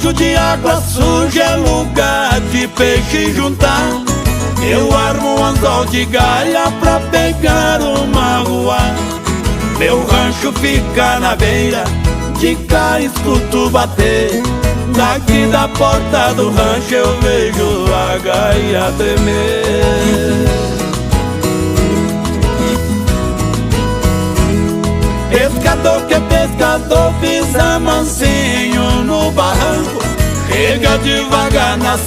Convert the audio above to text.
rancho de água suja é lugar de peixe juntar. Eu armo um anzol de galha pra pegar uma rua. Meu rancho fica na beira, de cá escuto bater. Daqui da porta do rancho eu vejo a gaia tremer. Pescador que é pescador pisa mansinho no barranco, chega devagar na